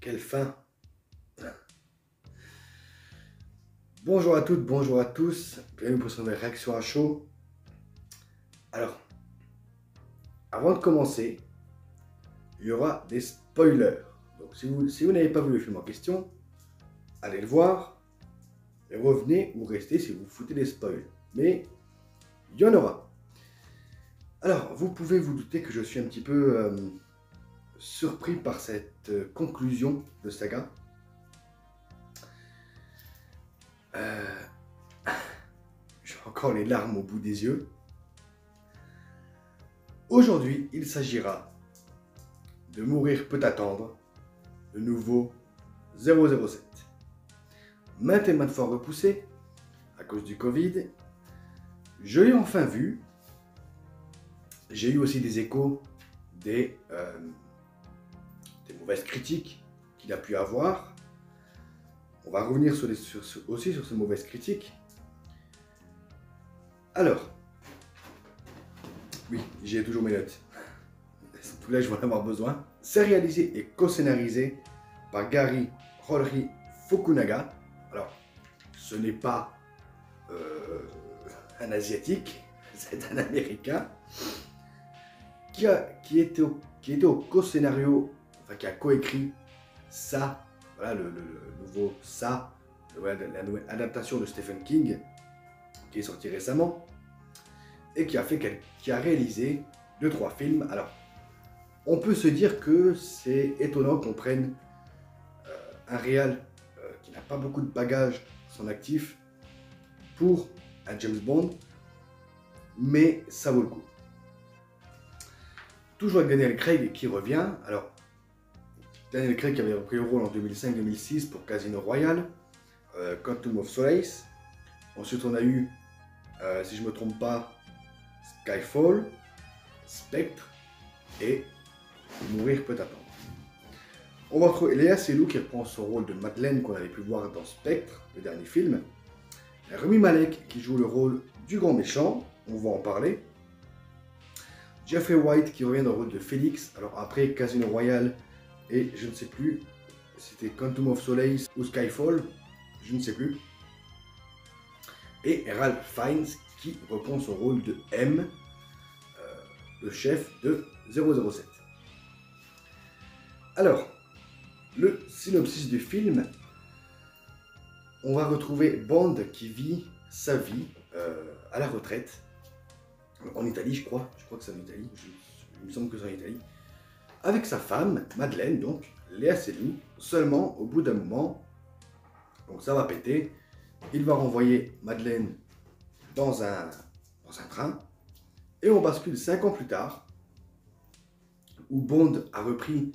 Quelle fin! Bonjour à toutes, bonjour à tous, bienvenue pour cette nouvelle réaction à chaud. Alors, avant de commencer, il y aura des spoilers. Donc si vous n'avez pas vu le film en question, allez le voir et revenez ou restez si vous foutez des spoils. Mais il y en aura. Alors, vous pouvez vous douter que je suis un petit peu surpris par cette conclusion de saga. J'ai encore les larmes au bout des yeux. Aujourd'hui, il s'agira de Mourir peut attendre, le nouveau 007. Maintes et maintes fois repoussé à cause du Covid, je l'ai enfin vu. J'ai eu aussi des échos des mauvaises critiques qu'il a pu avoir. On va revenir aussi sur ces mauvaises critiques. Alors, oui, j'ai toujours mes notes. Tout là, je vais en avoir besoin. C'est réalisé et co-scénarisé par Gary Rory Fukunaga. Alors, ce n'est pas un Asiatique, c'est un Américain qui était au co-scénario, enfin qui a coécrit ça, voilà le nouveau ça, voilà, la nouvelle adaptation de Stephen King qui est sorti récemment et qui a réalisé 2-3 films. Alors, on peut se dire que c'est étonnant qu'on prenne un réal qui n'a pas beaucoup de bagages à son actif pour un James Bond, mais ça vaut le coup. Toujours avec Daniel Craig qui revient. Alors, Daniel Craig qui avait repris le rôle en 2005-2006 pour Casino Royale, Quantum of Solace. Ensuite, on a eu, si je ne me trompe pas, Skyfall, Spectre et Mourir peut attendre. On va retrouver Léa Seydoux qui reprend son rôle de Madeleine qu'on avait pu voir dans Spectre, le dernier film. Rami Malek qui joue le rôle du grand méchant, on va en parler. Jeffrey White qui revient dans le rôle de Félix, alors après Casino Royale et je ne sais plus, c'était Quantum of Solace ou Skyfall, je ne sais plus. Et Ralph Fiennes qui reprend son rôle de M, le chef de 007. Alors, le synopsis du film, on va retrouver Bond qui vit sa vie à la retraite, en Italie je crois que c'est en Italie, il me semble que c'est en Italie, avec sa femme, Madeleine, donc, Léa Seydoux. Seulement, au bout d'un moment, donc ça va péter, il va renvoyer Madeleine dans un train, et on bascule 5 ans plus tard, où Bond a repris,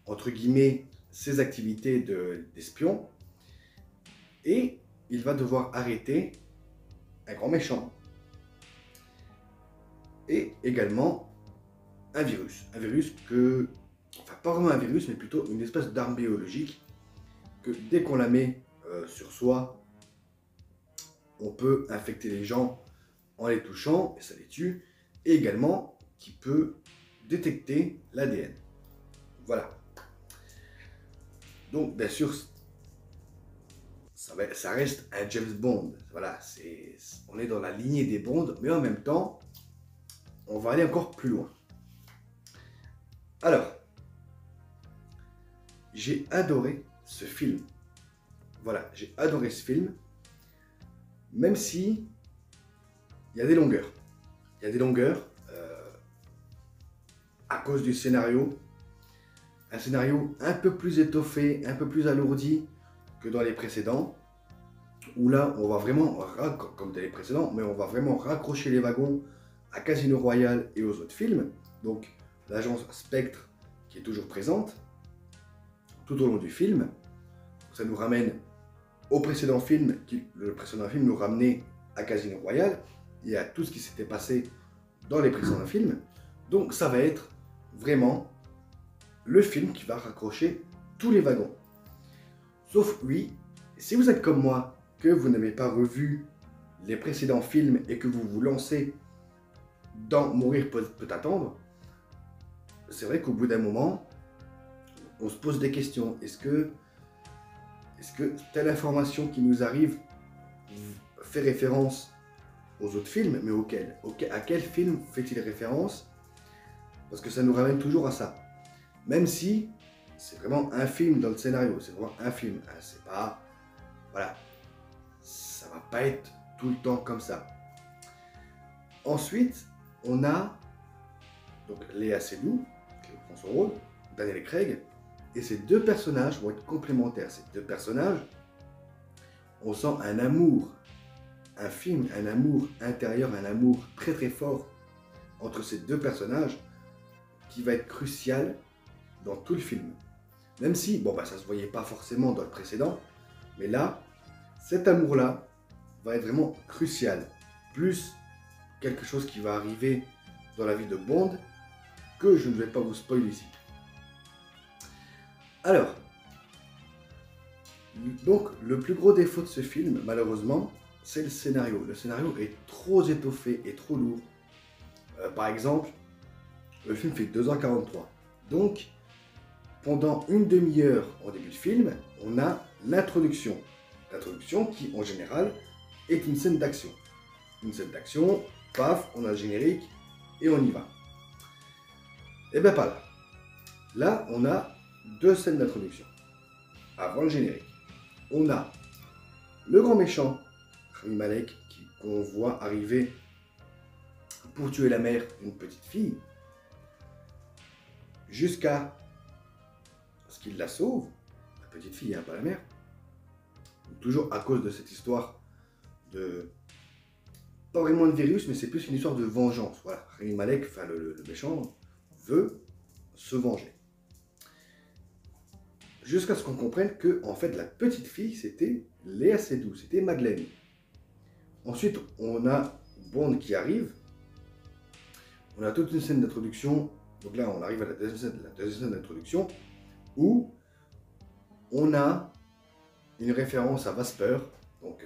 entre guillemets, ses activités d'espion, et il va devoir arrêter un grand méchant. Et également un virus que, enfin pas vraiment un virus, mais plutôt une espèce d'arme biologique que dès qu'on la met sur soi, on peut infecter les gens en les touchant et ça les tue, et également qui peut détecter l'ADN. Voilà. Donc bien sûr, ça reste un James Bond. Voilà, on est dans la lignée des Bonds, mais en même temps, on va aller encore plus loin. Alors, j'ai adoré ce film. Voilà, j'ai adoré ce film, même si il y a des longueurs. Il y a des longueurs à cause du scénario. Un scénario un peu plus étoffé, un peu plus alourdi que dans les précédents, où là, on va vraiment, comme dans les précédents, mais on va vraiment raccrocher les wagons à Casino Royale et aux autres films. Donc, l'agence Spectre qui est toujours présente tout au long du film. Ça nous ramène au précédent film, le précédent film nous ramenait à Casino Royale et à tout ce qui s'était passé dans les précédents films. Donc, ça va être vraiment le film qui va raccrocher tous les wagons. Sauf oui, si vous êtes comme moi, que vous n'avez pas revu les précédents films et que vous vous lancez dans Mourir peut attendre, c'est vrai qu'au bout d'un moment, on se pose des questions. Est-ce que telle information qui nous arrive fait référence aux autres films, mais auquel? À quel film fait-il référence? Parce que ça nous ramène toujours à ça. Même si c'est vraiment un film dans le scénario, c'est vraiment un film. Hein, c'est pas... Voilà. Ça va pas être tout le temps comme ça. Ensuite, on a donc Léa Seydoux, qui prend son rôle, Daniel Craig, et ces deux personnages vont être complémentaires. Ces deux personnages, on sent un amour, un film, un amour intérieur, un amour très très fort entre ces deux personnages qui va être crucial dans tout le film. Même si, bon, bah, ça se voyait pas forcément dans le précédent, mais là, cet amour-là va être vraiment crucial. Plus quelque chose qui va arriver dans la vie de Bond que je ne vais pas vous spoiler ici. Alors, donc le plus gros défaut de ce film, malheureusement, c'est le scénario. Le scénario est trop étoffé et trop lourd. Par exemple, le film fait 2h43. Donc, pendant une demi-heure au début du film, on a l'introduction. L'introduction qui, en général, est une scène d'action. Une scène d'action, paf, on a le générique et on y va. Et bien pas là. Là, on a deux scènes d'introduction. Avant le générique. On a le grand méchant, Rami Malek, qu'on voit arriver pour tuer la mère d'une petite fille, jusqu'à ce qu'il la sauve, la petite fille, hein, pas la mère. Donc, toujours à cause de cette histoire de... Pas vraiment de virus, mais c'est plus une histoire de vengeance. Voilà, Rami Malek, enfin le méchant, veut se venger. Jusqu'à ce qu'on comprenne que, en fait, la petite fille, c'était Léa Seydoux, c'était Madeleine. Ensuite, on a Bond qui arrive. On a toute une scène d'introduction. Donc là, on arrive à la deuxième scène d'introduction où on a une référence à Vesper. Donc,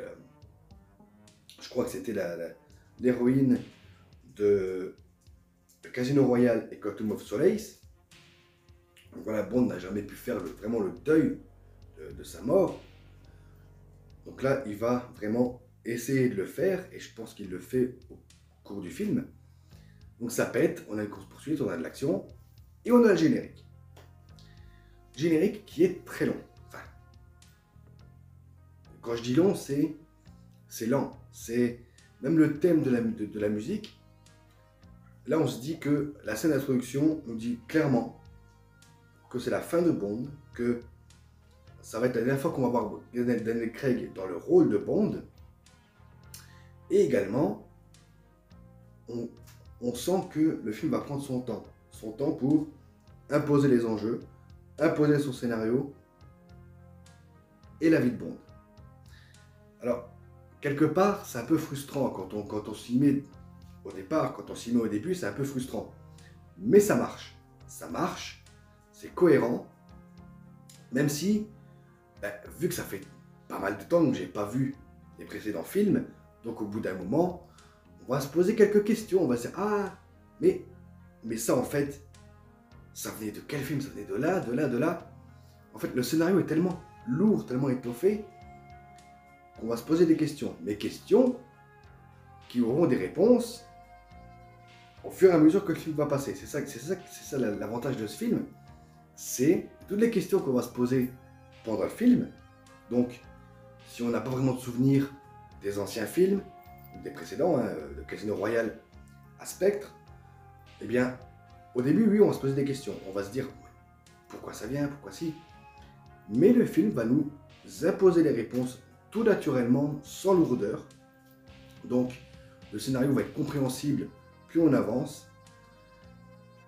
je crois que c'était l'héroïne de Casino Royale et Quantum of Solace. Donc voilà, Bond n'a jamais pu faire vraiment le deuil de sa mort. Donc là, il va vraiment essayer de le faire, et je pense qu'il le fait au cours du film. Donc ça pète, on a une course-poursuite, on a de l'action, et on a le générique. Générique qui est très long. Enfin, quand je dis long, c'est lent. C'est même le thème de la musique. Là, on se dit que la scène d'introduction nous dit clairement que c'est la fin de Bond, que ça va être la dernière fois qu'on va voir Daniel Craig dans le rôle de Bond. Et également, on sent que le film va prendre son temps pour imposer les enjeux, imposer son scénario et la vie de Bond. Alors, quelque part, c'est un peu frustrant quand on s'y met au départ, quand on s'y met au début, c'est un peu frustrant. Mais ça marche, c'est cohérent, même si, vu que ça fait pas mal de temps que j'ai pas vu les précédents films, donc au bout d'un moment, on va se poser quelques questions, on va se dire, ah, mais ça en fait, ça venait de quel film? Ça venait de là, de là, de là. En fait, le scénario est tellement lourd, tellement étoffé, qu'on va se poser des questions. Mais questions qui auront des réponses au fur et à mesure que le film va passer. C'est ça l'avantage de ce film. C'est toutes les questions qu'on va se poser pendant le film. Donc, si on n'a pas vraiment de souvenir des anciens films, des précédents, hein, de Casino Royale à Spectre, eh bien, au début, oui, on va se poser des questions. On va se dire, pourquoi ça vient, pourquoi si. Mais le film va nous imposer les réponses tout naturellement, sans lourdeur. Donc, le scénario va être compréhensible plus on avance.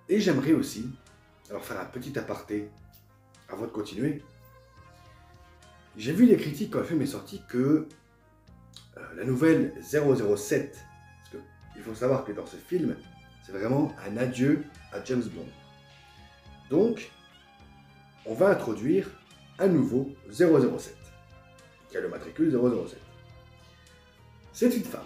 Et j'aimerais aussi, alors faire un petit aparté avant de continuer. J'ai vu les critiques quand le film est sorti que la nouvelle 007, parce qu'il faut savoir que dans ce film, c'est vraiment un adieu à James Bond. Donc, on va introduire un nouveau 007, qui a le matricule 007. C'est une femme.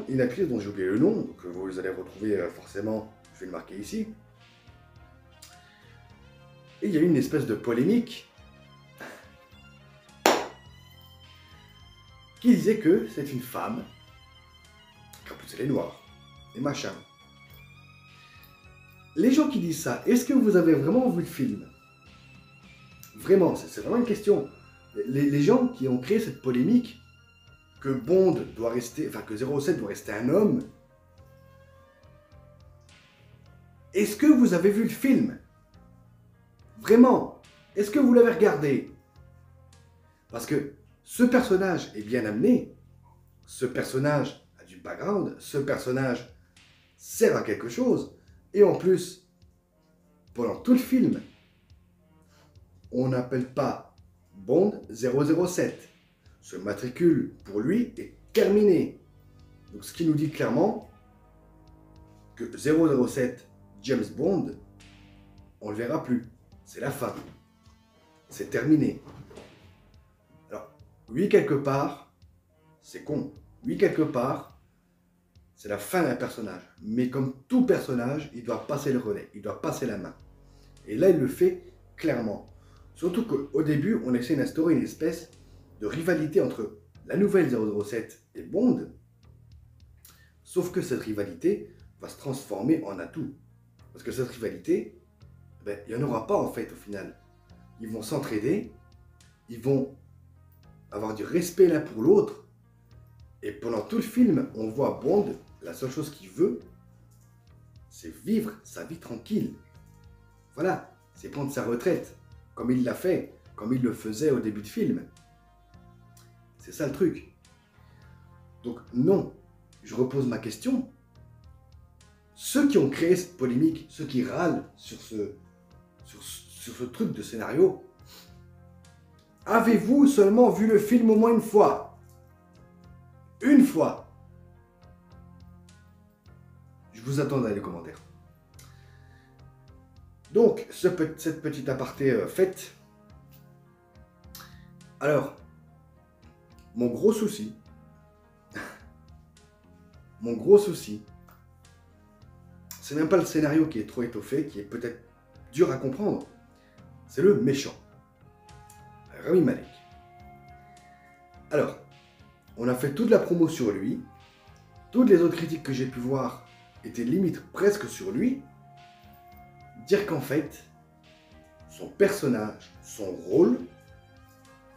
Une actrice dont j'ai oublié le nom, que vous allez retrouver forcément, je vais le marquer ici. Et il y a eu une espèce de polémique qui disait que c'est une femme, qu'en plus elle est noire, et machin. Les gens qui disent ça, est-ce que vous avez vraiment vu le film? Vraiment, c'est vraiment une question. Les gens qui ont créé cette polémique, que Bond doit rester, enfin que 007 doit rester un homme, est-ce que vous avez vu le film? Vraiment? Est-ce que vous l'avez regardé? Parce que ce personnage est bien amené, ce personnage a du background, ce personnage sert à quelque chose, et en plus, pendant tout le film, on n'appelle pas Bond 007. Ce matricule, pour lui, est terminé. Donc ce qui nous dit clairement que 007 James Bond, on ne le verra plus. C'est la fin. C'est terminé. Alors, oui, quelque part, c'est con. Oui, quelque part, c'est la fin d'un personnage. Mais comme tout personnage, il doit passer le relais. Il doit passer la main. Et là, il le fait clairement. Surtout qu'au début, on essaie d'instaurer une espèce de rivalité entre la nouvelle 007 et Bond. Sauf que cette rivalité va se transformer en atout. Parce que cette rivalité, ben, il n'y en aura pas en fait au final. Ils vont s'entraider, ils vont avoir du respect l'un pour l'autre. Et pendant tout le film, on voit Bond, la seule chose qu'il veut, c'est vivre sa vie tranquille. Voilà, c'est prendre sa retraite, comme il l'a fait, comme il le faisait au début de film. C'est ça le truc. Donc non, je repose ma question. Ceux qui ont créé cette polémique, ceux qui râlent sur ce truc de scénario, avez-vous seulement vu le film au moins une fois? Une fois? Je vous attends dans les commentaires. Donc, cette petite aparté faite. Alors, mon gros souci, c'est même pas le scénario qui est trop étoffé, qui est peut-être dur à comprendre, c'est le méchant, Rami Malek. Alors, on a fait toute la promo sur lui, toutes les autres critiques que j'ai pu voir étaient limite presque sur lui, dire qu'en fait, son personnage, son rôle,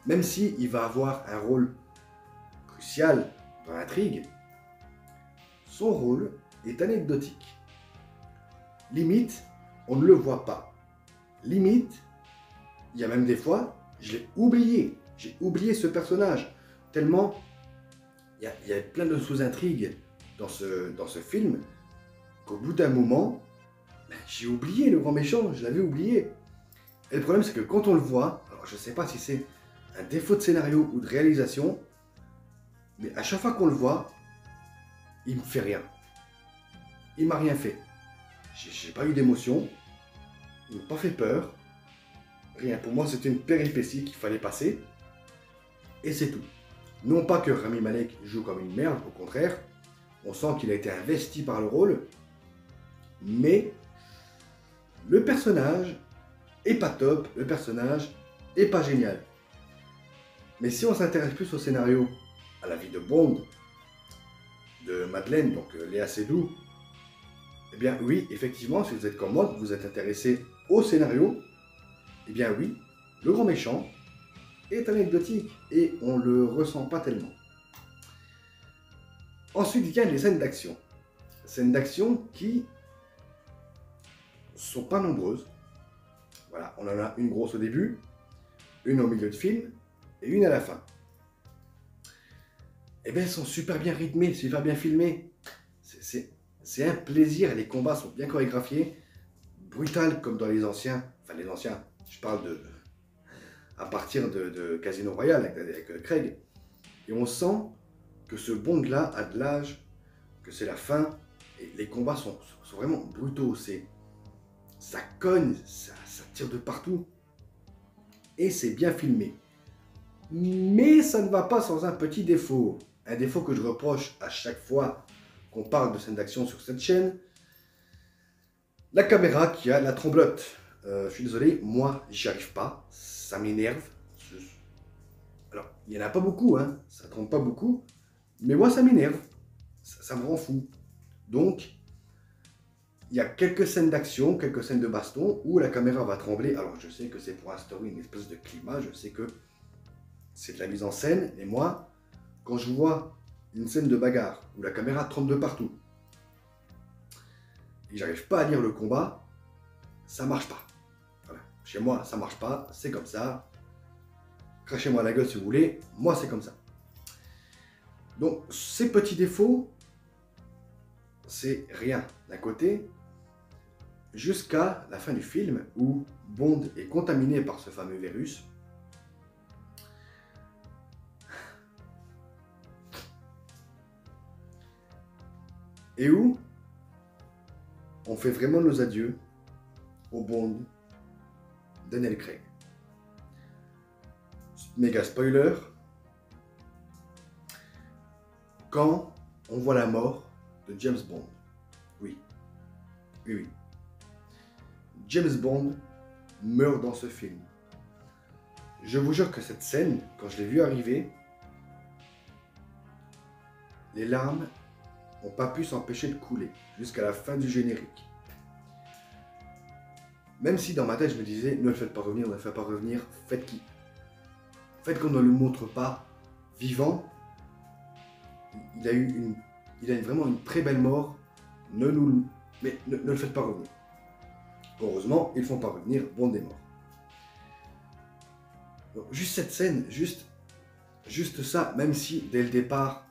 même s'il va avoir un rôle crucial dans l'intrigue, son rôle est anecdotique. Limite, on ne le voit pas. Limite, il y a même des fois, je l'ai oublié. J'ai oublié ce personnage. Tellement, il y a plein de sous-intrigues dans ce film, qu'au bout d'un moment, j'ai oublié le grand méchant, je l'avais oublié. Et le problème, c'est que quand on le voit, alors je ne sais pas si c'est un défaut de scénario ou de réalisation, mais à chaque fois qu'on le voit, il me fait rien. Il m'a rien fait. J'ai pas eu d'émotion, il m'a pas fait peur, rien. Pour moi, c'était une péripétie qu'il fallait passer, et c'est tout. Non pas que Rami Malek joue comme une merde, au contraire, on sent qu'il a été investi par le rôle, mais le personnage est pas top, le personnage est pas génial. Mais si on s'intéresse plus au scénario, à la vie de Bond, de Madeleine, donc Léa Seydoux, eh bien oui, effectivement, si vous êtes comme moi, vous êtes intéressé au scénario, eh bien oui, le grand méchant est anecdotique et on le ressent pas tellement. Ensuite, il y a les scènes d'action. Scènes d'action qui sont pas nombreuses. Voilà, on en a une grosse au début, une au milieu de film et une à la fin. Eh bien, elles sont super bien rythmées, super bien filmées. C'est un plaisir, les combats sont bien chorégraphiés, brutal comme dans les anciens, enfin les anciens, je parle à partir de Casino Royale avec Craig. Et on sent que ce Bond-là a de l'âge, que c'est la fin, et les combats sont vraiment brutaux, ça cogne, ça tire de partout, et c'est bien filmé. Mais ça ne va pas sans un petit défaut. Un défaut que je reproche à chaque fois qu'on parle de scènes d'action sur cette chaîne. La caméra qui a la tremblote. je suis désolé, moi, j'y arrive pas. Ça m'énerve. Alors, il n'y en a pas beaucoup, hein. Ça trompe pas beaucoup. Mais moi, ça m'énerve. Ça me rend fou. Donc, il y a quelques scènes d'action, quelques scènes de baston où la caméra va trembler. Alors, je sais que c'est pour instaurer une espèce de climat. Je sais que c'est de la mise en scène. Et moi, quand je vois une scène de bagarre où la caméra tremble de partout et j'arrive pas à lire le combat, ça marche pas. Voilà. Chez moi, ça marche pas. C'est comme ça. Crachez-moi la gueule si vous voulez. Moi, c'est comme ça. Donc, ces petits défauts, c'est rien d'un côté, jusqu'à la fin du film où Bond est contaminé par ce fameux virus. Et où on fait vraiment nos adieux au Bond Daniel Craig. Méga spoiler, quand on voit la mort de James Bond. Oui. Oui, oui. James Bond meurt dans ce film. Je vous jure que cette scène, quand je l'ai vue arriver, les larmes n'ont pas pu s'empêcher de couler jusqu'à la fin du générique. Même si dans ma tête je me disais, ne le faites pas revenir, ne le faites pas revenir, faites qui? Faites qu'on ne le montre pas vivant. Il a vraiment une très belle mort. Mais ne le faites pas revenir. Heureusement, ils ne font pas revenir, Bond est mort. Donc, juste cette scène, juste ça, même si dès le départ,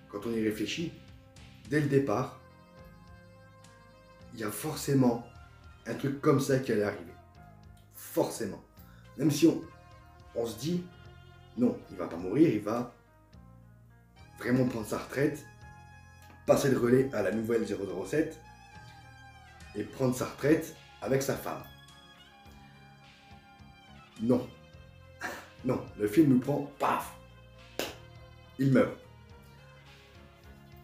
quand on y réfléchit, dès le départ, il y a forcément un truc comme ça qui allait arriver. Forcément. Même si on se dit, non, il va pas mourir, il va vraiment prendre sa retraite, passer le relais à la nouvelle 007 et prendre sa retraite avec sa femme. Non. Non, le film nous prend, paf, il meurt.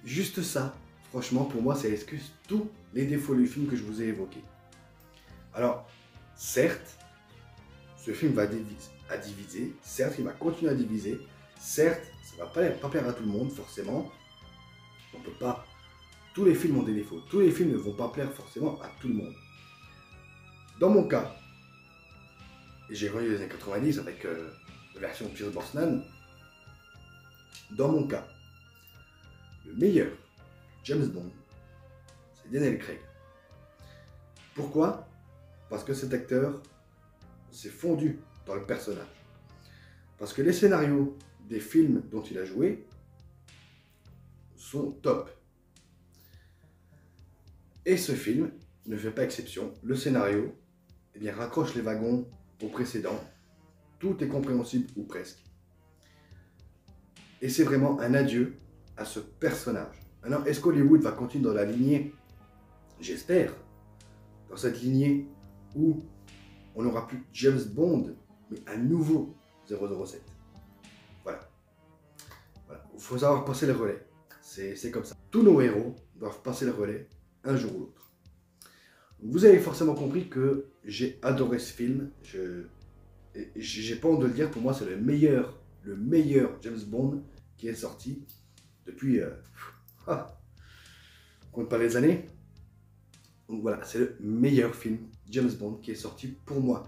Juste ça, franchement, pour moi, ça excuse tous les défauts du film que je vous ai évoqués. Alors, certes, ce film va diviser, certes, il va continuer à diviser, certes, ça va pas plaire à tout le monde, forcément. On peut pas... Tous les films ont des défauts, tous les films ne vont pas plaire forcément à tout le monde. Dans mon cas, et j'ai revu les années 90 avec la version Pierce Brosnan, dans mon cas, le meilleur James Bond, c'est Daniel Craig. Pourquoi? Parce que cet acteur s'est fondu dans le personnage. Parce que les scénarios des films dont il a joué sont top. Et ce film ne fait pas exception. Le scénario, eh bien, raccroche les wagons au précédent. Tout est compréhensible ou presque. Et c'est vraiment un adieu à ce personnage. Maintenant, est-ce qu'Hollywood va continuer dans la lignée? J'espère. Dans cette lignée où on n'aura plus James Bond, mais un nouveau 007. Voilà. Il faut savoir passer le relais. C'est comme ça. Tous nos héros doivent passer le relais un jour ou l'autre. Vous avez forcément compris que j'ai adoré ce film. J'ai pas honte de le dire, pour moi c'est le meilleur James Bond qui est sorti depuis... on compte pas les années. Donc voilà, c'est le meilleur film James Bond qui est sorti pour moi.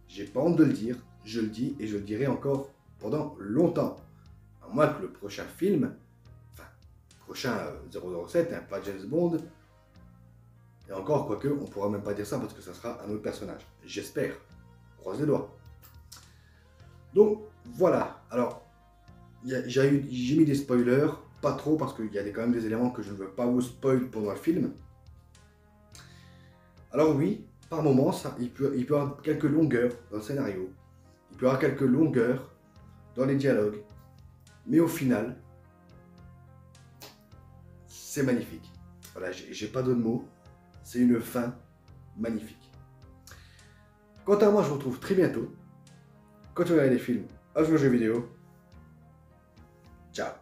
J'ai pas honte de le dire, je le dis et je le dirai encore pendant longtemps. À moins que le prochain film, enfin, prochain 007, hein, pas James Bond, et encore, quoique, on pourra même pas dire ça parce que ça sera un autre personnage. J'espère. Croise les doigts. Donc, voilà. Alors, j'ai mis des spoilers, pas trop parce qu'il y a quand même des éléments que je ne veux pas vous spoil pendant le film. Alors oui, par moments, il peut y avoir quelques longueurs dans le scénario. Il peut y avoir quelques longueurs dans les dialogues. Mais au final, c'est magnifique. Voilà, j'ai pas d'autres mots. C'est une fin magnifique. Quant à moi, je vous retrouve très bientôt. Quand tu regardes des films, à jouer aux jeux vidéo. Ciao.